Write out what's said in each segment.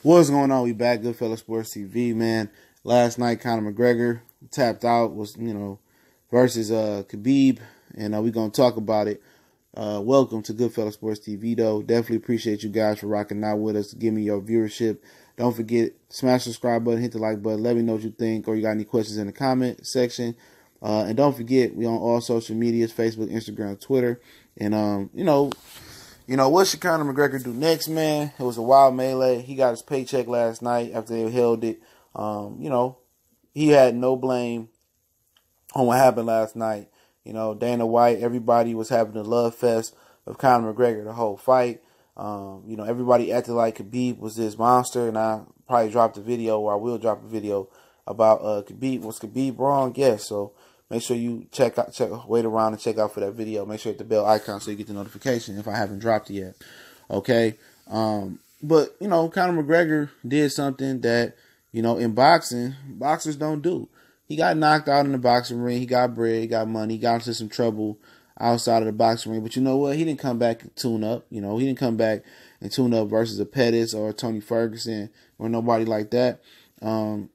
What's going on? We back, Goodfellas Sports TV, man. Last night, Conor McGregor tapped out, was versus Khabib, and we're gonna talk about it. Welcome to Goodfellas Sports TV, though. Definitely appreciate you guys for rocking out with us. Give me your viewership. Don't forget, smash the subscribe button, hit the like button. Let me know what you think, or you got any questions in the comment section. And don't forget, we on all social medias: Facebook, Instagram, Twitter, and what should Conor McGregor do next, man? It was a wild melee. He got his paycheck last night after they held it. He had no blame on what happened last night. Dana White, everybody was having a love fest of Conor McGregor the whole fight. Everybody acted like Khabib was this monster, and I probably dropped a video, or I will drop a video about Khabib. Was Khabib wrong? Yes. So make sure you wait around and check out for that video. Make sure you hit the bell icon so you get the notification if I haven't dropped it yet. Okay. But Conor McGregor did something that, in boxing, boxers don't do. He got knocked out in the boxing ring. He got bread, he got money, he got into some trouble outside of the boxing ring. But you know what? He didn't come back and tune up. He didn't come back and tune up versus a Pettis or a Tony Ferguson or nobody like that.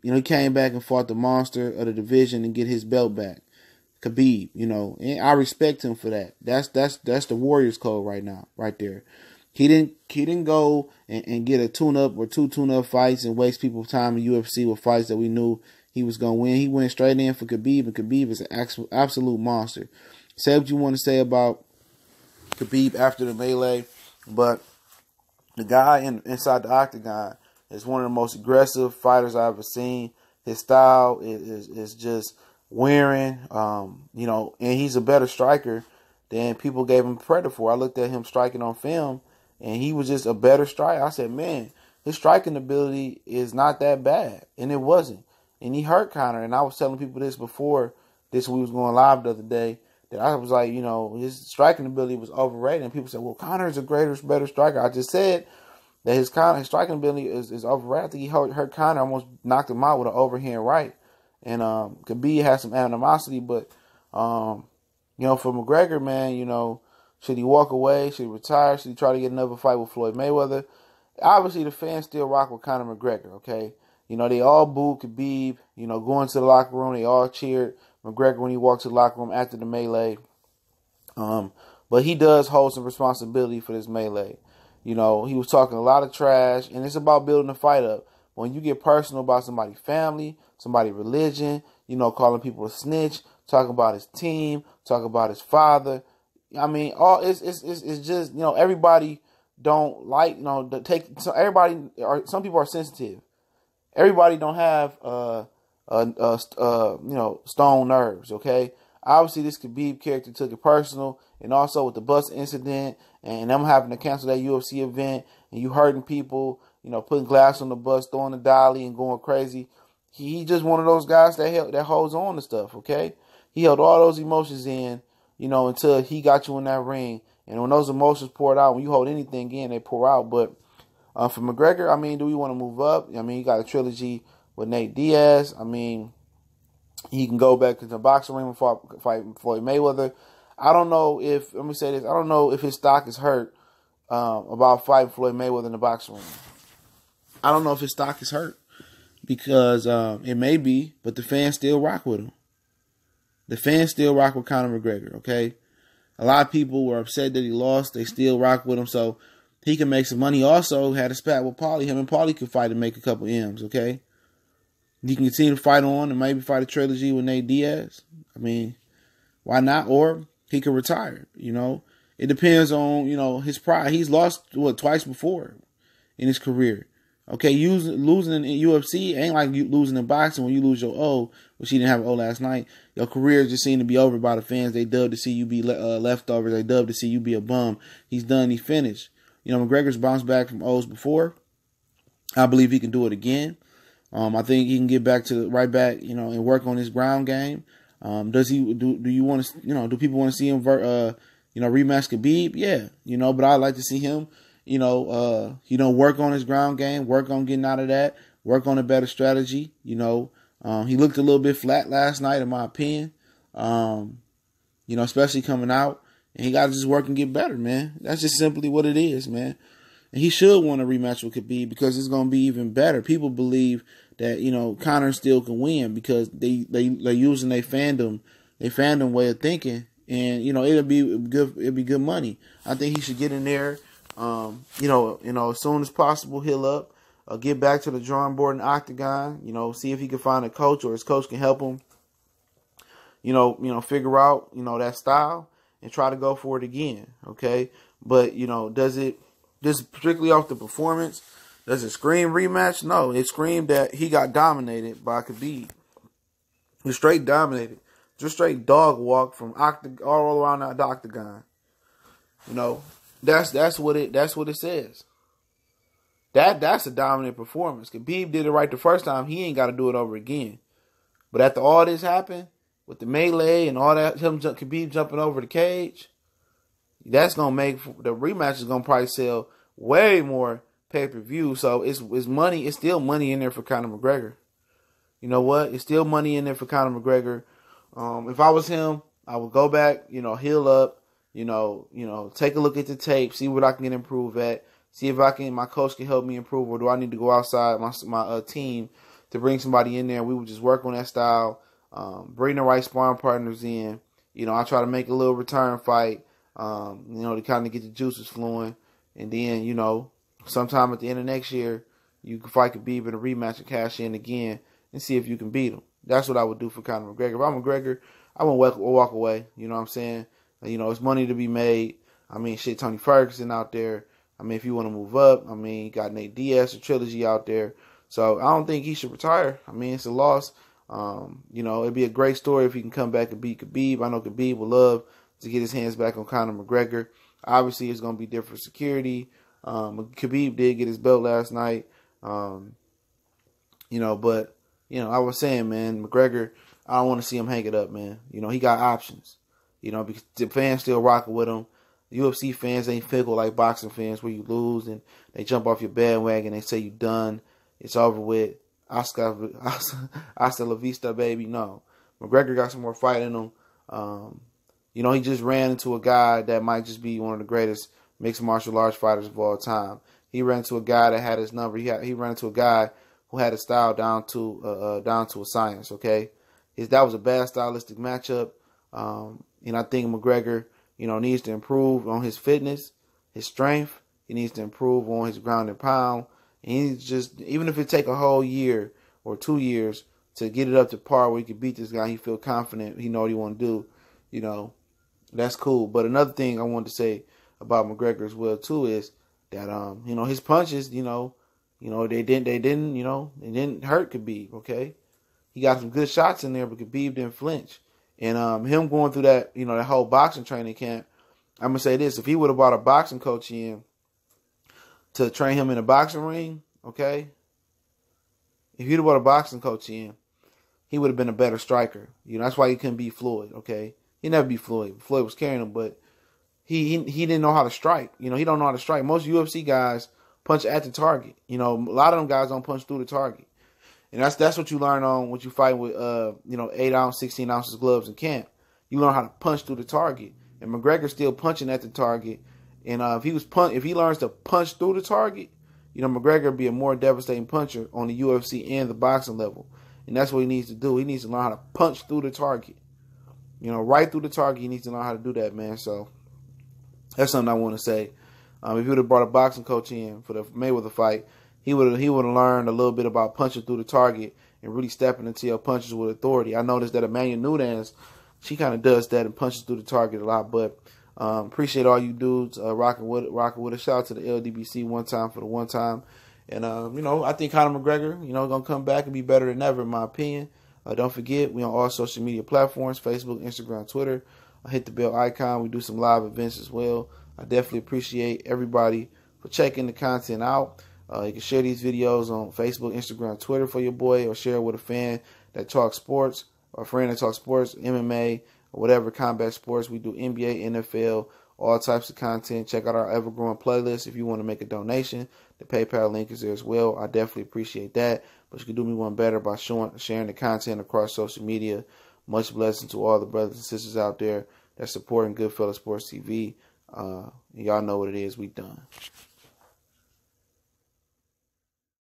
He came back and fought the monster of the division and get his belt back. Khabib, and I respect him for that. That's the Warriors code right now, right there. He didn't go and get a tune-up or two tune-up fights and waste people's time in UFC with fights that we knew he was going to win. He went straight in for Khabib, and Khabib is an absolute monster. Say what you want to say about Khabib after the melee, but the guy inside the octagon is one of the most aggressive fighters I've ever seen. His style is just wearing, and he's a better striker than people gave him credit for. I looked at him striking on film, and he was just a better striker. I said, man, his striking ability is not that bad, and it wasn't. And he hurt Conor, and I was telling people this before we was going live the other day, that I was like, his striking ability was overrated, and people said, well, Conor is a better striker. I just said that his striking ability is overrated. I think he hurt Conor, almost knocked him out with an overhand right. And Khabib has some animosity, but for McGregor, man, should he walk away? Should he retire? Should he try to get another fight with Floyd Mayweather? Obviously, the fans still rock with Conor McGregor, okay? They all booed Khabib, going to the locker room. They all cheered McGregor when he walked to the locker room after the melee. But he does hold some responsibility for this melee. He was talking a lot of trash, and it's about building the fight up. When you get personal about somebody's family, somebody's religion, calling people a snitch, talking about his team, talking about his father. I mean, it's just, everybody don't like, some people are sensitive. Everybody don't have, stone nerves, okay? Obviously, this Khabib character took it personal, and also with the bus incident, and them having to cancel that UFC event, and you hurting people, putting glass on the bus, throwing the dolly, and going crazy. He just one of those guys that holds on to stuff, okay? He held all those emotions in, until he got you in that ring. And when those emotions poured out, when you hold anything in, they pour out. But for McGregor, do we want to move up? He got a trilogy with Nate Diaz. He can go back to the boxing ring and fight Floyd Mayweather. I don't know if, let me say this, I don't know if his stock is hurt about fighting Floyd Mayweather in the boxing ring. I don't know if his stock is hurt because it may be, but the fans still rock with him. The fans still rock with Conor McGregor, okay? A lot of people were upset that he lost. They still rock with him, so he can make some money. He also had a spat with Paulie. Him and Paulie could fight and make a couple M's, okay? He can continue to fight on and maybe fight a trilogy with Nate Diaz. Why not? Or he could retire, It depends on, his pride. He's lost, twice before in his career. Okay, losing in UFC ain't like losing in boxing when you lose your O, which he didn't have an O last night. Your career just seemed to be over by the fans. They dub to see you be leftovers. They dub to see you be a bum. He's done. He finished. McGregor's bounced back from O's before. I believe he can do it again. I think he can get back to right back, and work on his ground game. Does he? Do you want to? Do people want to see him? Rematch Khabib? Yeah. But I'd like to see him. Work on his ground game, work on getting out of that, work on a better strategy. He looked a little bit flat last night, in my opinion. Especially coming out, and he got to just work and get better, man. That's just simply what it is, man. And he should want a rematch with Khabib because it's going to be even better. People believe that, you know, Conor still can win because they're using their fandom way of thinking. And, you know, it'll be good money. I think he should get in there, you know, as soon as possible, heal up, get back to the drawing board in the octagon, you know, see if he can find a coach or his coach can help him, you know, figure out, you know, that style and try to go for it again. Okay. But, you know, just particularly off the performance, does it scream rematch? No, it screamed that he got dominated by Khabib. He was straight dominated. Just straight dog walk from all around the octagon. You know, that's what it says. That's a dominant performance. Khabib did it right the first time. He ain't got to do it over again. But after all this happened, with the melee and all that, Khabib jumping over the cage, that's gonna make the rematch is gonna probably sell way more pay-per-view. So it's money. It's still money in there for Conor McGregor. You know what? It's still money in there for Conor McGregor. If I was him, I would go back, you know, heal up, you know, take a look at the tape, see what I can improve at, see if my coach can help me improve, or do I need to go outside my team to bring somebody in there? We would just work on that style, bring the right sparring partners in. You know, I try to make a little return fight, you know, to kind of get the juices flowing, and then, you know, sometime at the end of next year, you can fight Khabib in a rematch and cash in again and see if you can beat him. That's what I would do for Conor McGregor. If I'm McGregor, I won't walk away. You know what I'm saying? You know, it's money to be made. I mean, shit, Tony Ferguson out there. I mean, if you want to move up, I mean, you got Nate Diaz or Trilogy out there. So I don't think he should retire. I mean, it's a loss. You know, it'd be a great story if he can come back and beat Khabib. I know Khabib would love to get his hands back on Conor McGregor. Obviously, it's going to be different security. Khabib did get his belt last night. You know, but, you know, I was saying, man, McGregor, I don't want to see him hang it up, man. You know, he got options. You know, because the fans still rocking with him. The UFC fans ain't fickle like boxing fans where you lose and they jump off your bandwagon. They say you done. It's over with. Hasta la vista, baby. No. McGregor got some more fight in him. You know, he just ran into a guy that might just be one of the greatest mixed martial arts fighters of all time. He ran into a guy that had his number. He ran into a guy who had his style down to a science, okay? That was a bad stylistic matchup. And I think McGregor, you know, needs to improve on his fitness, his strength. He needs to improve on his ground and pound. And he's just, even if it take a whole year or 2 years to get it up to par where he can beat this guy, he feel confident, he know what he want to do, you know, that's cool. But another thing I wanted to say about McGregor as well too is that you know, his punches, you know, they didn't hurt Khabib, okay? He got some good shots in there, but Khabib didn't flinch. And him going through that, you know, that whole boxing training camp, I'm gonna say this: if he would have brought a boxing coach in to train him in a boxing ring, okay? If he'd have brought a boxing coach in, he would have been a better striker. You know, that's why he couldn't beat Floyd, okay? He never beat Floyd. Floyd was carrying him, but he didn't know how to strike. You know, he don't know how to strike. Most UFC guys punch at the target. You know, a lot of them guys don't punch through the target. And that's what you learn on when you fight with, you know, 8 ounce, 16 ounces gloves in camp. You learn how to punch through the target. And McGregor's still punching at the target. And if he learns to punch through the target, you know, McGregor will be a more devastating puncher on the UFC and the boxing level. And that's what he needs to do. He needs to learn how to punch through the target. You know, right through the target, he needs to learn how to do that, man. So that's something I want to say. If he would have brought a boxing coach in for the Mayweather fight, he would have learned a little bit about punching through the target and really stepping into your punches with authority. I noticed that Emmanuel Nunes, she kind of does that and punches through the target a lot. But appreciate all you dudes rocking with it. Shout out to the LDBC one time for the one time. And, you know, I think Conor McGregor, you know, going to come back and be better than ever, in my opinion. Don't forget, we on all social media platforms, Facebook, Instagram, Twitter. Hit the bell icon. We do some live events as well. I definitely appreciate everybody for checking the content out. You can share these videos on Facebook, Instagram, Twitter for your boy, or share it with a fan that talks sports, or a friend that talks sports, MMA, or whatever combat sports. We do NBA, NFL, all types of content. Check out our ever-growing playlist if you want to make a donation. The PayPal link is there as well. I definitely appreciate that. But you can do me one better by sharing the content across social media. Much blessing to all the brothers and sisters out there that's supporting Goodfellas Sports TV. Y'all know what it is. We done.